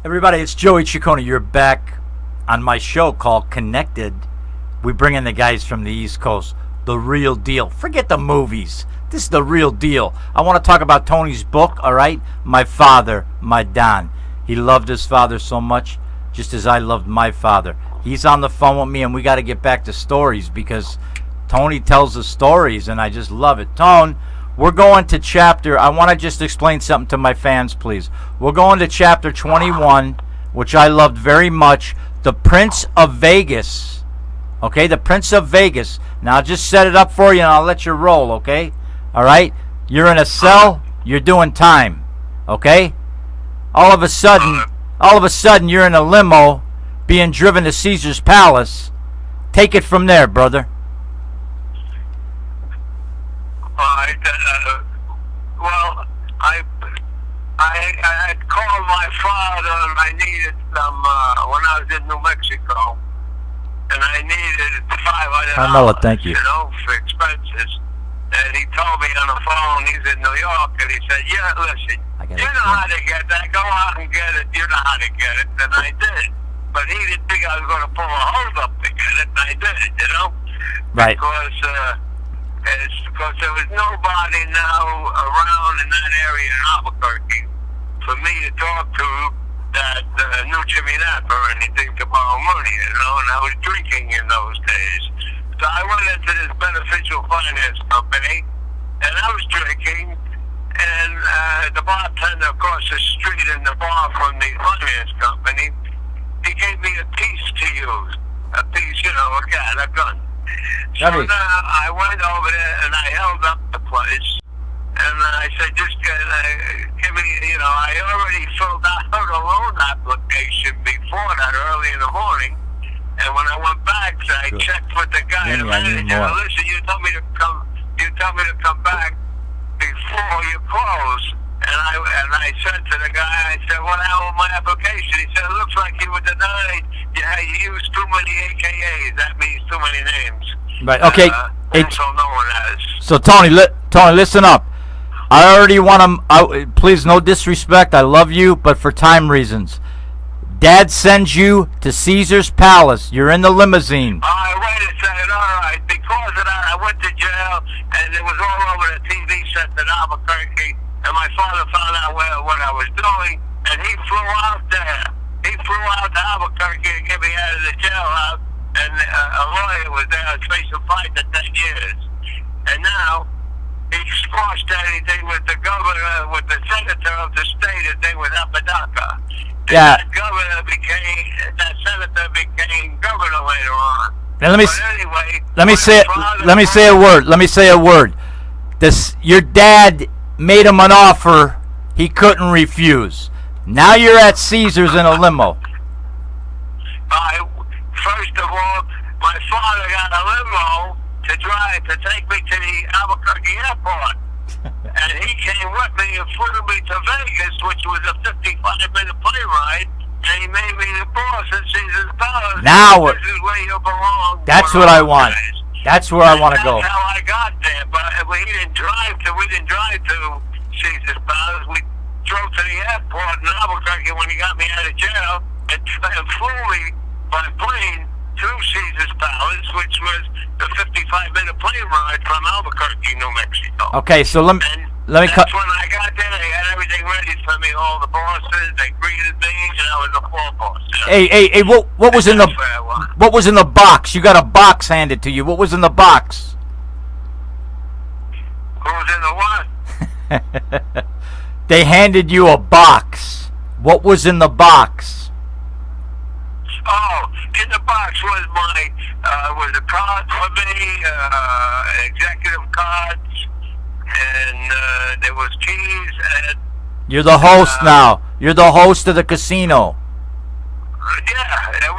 Everybody, it's Joey Ciccone. You're back on my show called Connected. We bring in the guys from the East Coast, the real deal. Forget the movies. This is the real deal. I want to talk about Tony's book, all right? My Father, My Don. He loved his father so much, just as I loved my father. He's on the phone with me, and we got to get back to stories because Tony tells the stories, and I just love it. Tone, we're going to chapter, I want to just explain something to my fans, please. We're going to chapter 21, which I loved very much, The Prince of Vegas. Okay, The Prince of Vegas. Now, I'll just set it up for you, and I'll let you roll, okay? All right? You're in a cell, you're doing time, okay? All of a sudden, you're in a limo being driven to Caesar's Palace. Take it from there, brother. Well, I called my father and I needed some, when I was in New Mexico, and I needed $500, thank you. For expenses. And he told me on the phone, he's in New York, and he said, yeah, listen, you know how to get that, go out and get it, you know how to get it, and I did. But he didn't think I was going to pull a hold up to get it, and I did it, Right. Because there was nobody now around in that area in Albuquerque for me to talk to that knew Jimmy Nap or anything to borrow money, and I was drinking in those days. So I went into this beneficial finance company, and I was drinking, and the bartender across the street in the bar from the finance company, he gave me a piece to use. A piece, a gun. So now I went over there and I held up the place and I said, just give me, I already filled out a loan application before that early in the morning. And when I went back, I checked with the guy, the manager, listen, you told me to come back before you close. And I said to the guy, I said, what happened with my application? He said, it looks like you were denied. Yeah, you used too many AKAs. That means too many names. Right, okay. So no one has. So, Tony, listen up. I already want to, please, no disrespect. I love you, but for time reasons. Dad sends you to Caesar's Palace. You're in the limousine. All right, wait a second. All right. Because of that, I went to jail, and it was all over the TV set in Albuquerque. And my father found out what I was doing, and he flew out there. He flew out to Albuquerque to get me out of the jailhouse, and a lawyer was there facing 5 to 10 years. And now, he squashed anything with the governor, with the senator of the state. His name was Apodaca. Yeah. That senator became governor later on. Now let me say a word. Your dad made him an offer he couldn't refuse. Now you're at Caesar's in a limo. First of all, my father got a limo to take me to the Albuquerque airport. And he came with me and flew me to Vegas, which was a 55-minute plane ride. And he made me the boss at Caesar's Palace. Now, this is where you belong. That's what I want. That's where I want to go. That's how I got there. But we didn't drive to Caesar's Palace. We drove to the airport in Albuquerque when he got me out of jail and flew me by plane to Caesar's Palace, which was the 55-minute plane ride from Albuquerque, New Mexico. Okay, so let me That's when I got there. They had everything ready for me. All the bosses, they greeted me, and I was a floor boss. Hey! What was in the box? You got a box handed to you. What was in the box? Who was in the what? They handed you a box. What was in the box? Oh, in the box was a card for me, executive cards, and there was keys. And you're the host now. You're the host of the casino. Yeah, there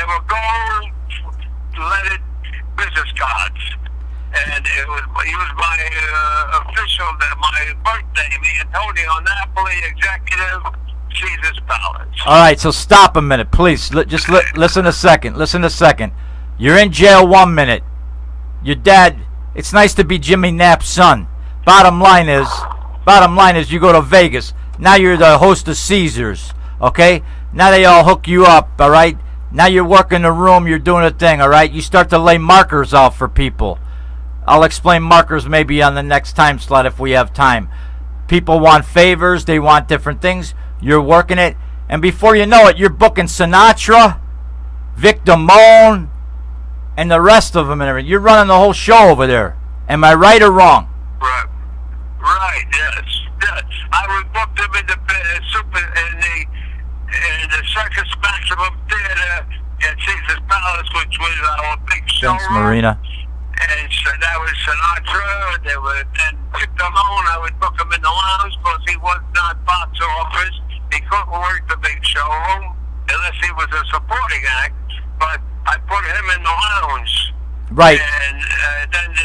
were gold-leaded business cards, and it was my official, my birthday, me Antonio Napoli, executive, Caesar's Palace. All right, so stop a minute, please. Listen a second. Listen a second. You're in jail 1 minute. Your dad. It's nice to be Jimmy Nap's son. Bottom line is, you go to Vegas. Now you're the host of Caesars. Okay? Now they all hook you up, all right? Now you're working the room, you're doing a thing, all right? You start to lay markers out for people. I'll explain markers maybe on the next time slot if we have time. People want favors, they want different things. You're working it, and before you know it, you're booking Sinatra, Vic Damone, and the rest of them and everything. You're running the whole show over there. Am I right or wrong? Right, yes. I would book them in the Circus Maximum Theater at Caesar's Palace, which was our big showroom. Thanks, Marina. And so that was Sinatra. They were then Vic Damone. I would book him in the lounge because he was not box office. He couldn't work the big showroom unless he was a supporting act. But I put him in the lounge. Right. And then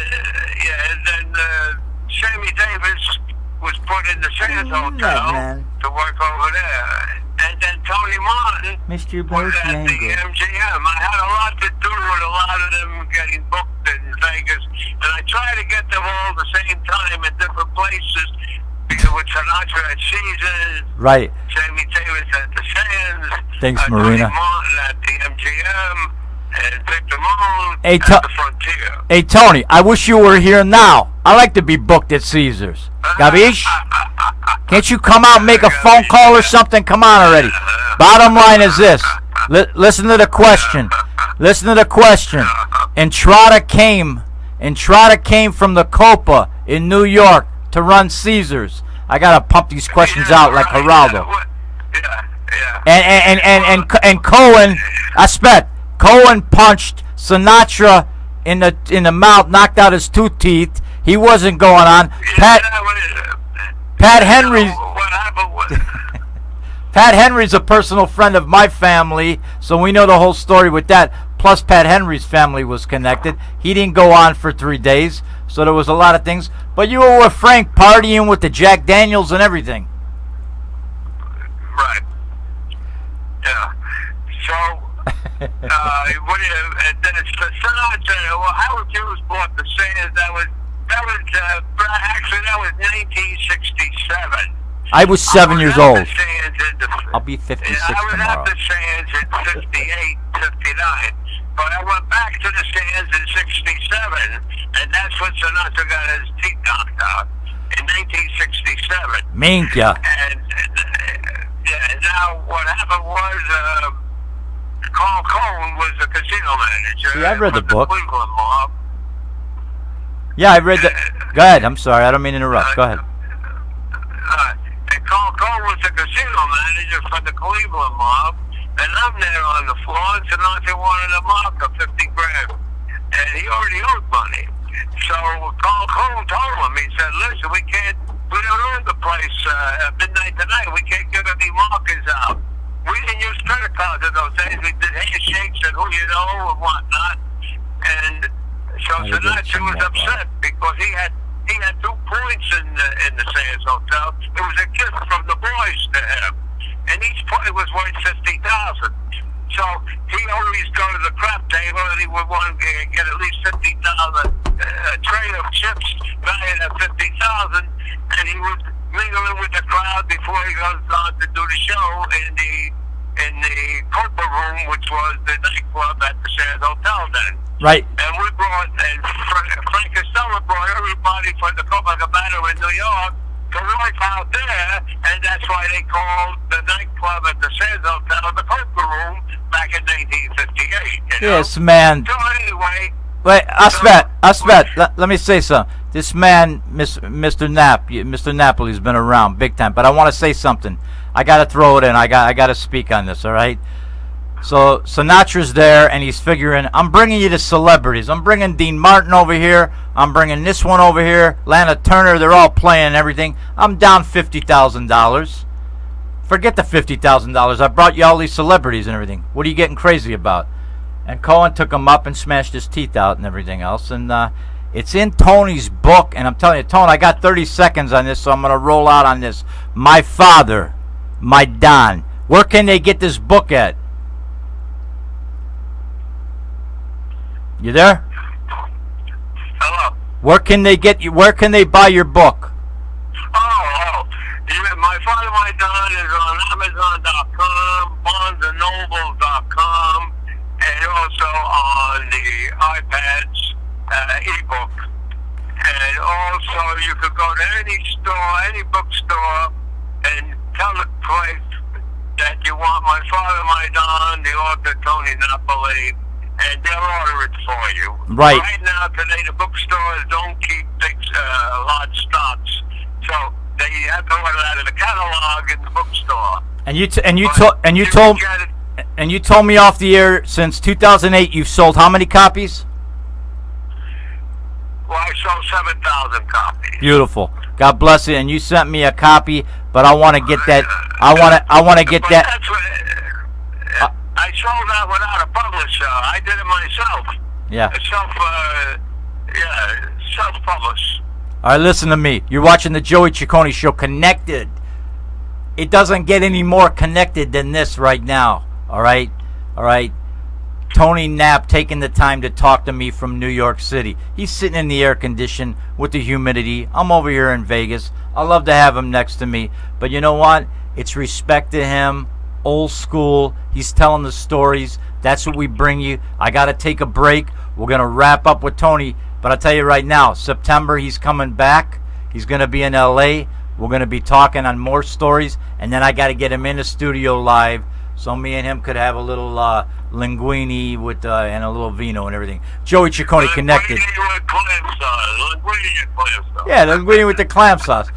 Sammy Davis was put in the Sands Hotel to work over there. And then Tony Martin was at the MGM. I had a lot to do with a lot of them getting booked in Vegas. And I try to get them all at the same time in different places. Because with Sinatra at Caesars. Right. Sammy Davis at the Sands. Thanks, Marina. Tony Martin at the MGM. And Vic Damone at the Frontier. Hey, Tony, I wish you were here now. I like to be booked at Caesars. Gabish? Can't you come out and make a phone call or something? Come on already. Bottom line is this. Listen to the question. Listen to the question. Entrada came from the Copa in New York to run Caesars. I got to pump these questions out like Geraldo. And Cohen, I spent. Cohen punched Sinatra in the mouth, knocked out his 2 teeth. He wasn't going on. Pat Henry's a personal friend of my family, so we know the whole story with that. Plus, Pat Henry's family was connected. He didn't go on for 3 days, so there was a lot of things. But you were with Frank partying with the Jack Daniels and everything. Right. Yeah. So. Then it's the Sinatra. Well, Howard Hughes bought the Sands. That was 1967. I was 7 years old. I'll be 56 I was tomorrow. at the Sands in 58, 59. But I went back to the Sands in 67, and that's when Sinatra got his teeth knocked out in 1967. Minka. And now what happened was Carl Cohen was the casino manager. See, I read the book. Cleveland mob. Yeah, I read that. Go ahead. I'm sorry. I don't mean to interrupt. Go ahead. And Carl Cohen was the casino manager for the Cleveland mob. And I'm there on the floor, and Sinatra wanted a mark of 50 grand. And he already owed money. So Carl Cohen told him, he said, listen, we don't own the place at midnight tonight. We can't give any markers out. We didn't use credit cards in those days. We did handshakes and who you know and whatnot. And so Sinatra was upset because he had 2 points in the Sands Hotel. It was a gift from the boys to him. And each point was worth $50,000. So he always go to the crap table and he would want to get at least $50 a tray of chips valued at $50,000, and he would mingle in with the crowd before he goes on to do the show in the Copa Room, which was the nightclub at the Sands Hotel then. Right. And we brought, and Frank Costello brought everybody from the Copacabana in New York to work out there, and that's why they called the nightclub at the Sands Hotel the Copa Room back in 1958. Yes, man. So anyway. Wait, Asvet, let me say something. This man, Mr. Napoli's been around big time, but I want to say something. I got to throw it in. I got to speak on this, all right? So Sinatra's there, and he's figuring, I'm bringing you the celebrities. I'm bringing Dean Martin over here. I'm bringing this one over here. Lana Turner, they're all playing and everything. I'm down $50,000. Forget the $50,000. I brought you all these celebrities and everything. What are you getting crazy about? And Cohen took him up and smashed his teeth out and everything else. And it's in Tony's book. And I'm telling you, Tony, I got 30 seconds on this, so I'm going to roll out on this. My Father, My Don. Where can they get this book at? You there? Hello. Where can they buy your book? Oh, My Father, My Don is on Amazon.com, BarnesandNobles.com, and also on the iPads ebook. And also, you could go to any store, any bookstore, and tell the place that you want My Father, My Don, the author Tony Napoli, and they'll order it for you. Right. Right now, today, the bookstores don't keep big, large stocks, so they have to order out of the catalog in the bookstore. And you told me off the air, since 2008 you've sold how many copies? Well, I sold 7,000 copies. Beautiful. God bless it. And you sent me a copy, but I want to get that. I want to get that. That's what, I sold that without a publisher. I did it myself. Yeah. Self-published. All right, listen to me. You're watching the Joey Ciccone Show, Connected. It doesn't get any more connected than this right now. All right? Tony Knapp taking the time to talk to me from New York City. He's sitting in the air condition with the humidity. I'm over here in Vegas. I love to have him next to me. But you know what? It's respect to him. Old school. He's telling the stories. That's what we bring you. I got to take a break. We're going to wrap up with Tony. But I'll tell you right now, September he's coming back. He's going to be in L.A. We're going to be talking on more stories. And then I got to get him in the studio live so me and him could have a little linguine with and a little vino and everything. Joey Ciccone, Connected. Linguine with clam sauce. Yeah, linguine with the clam sauce.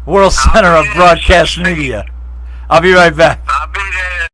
World Center of Broadcast Media. I'll be right back. I'll be there.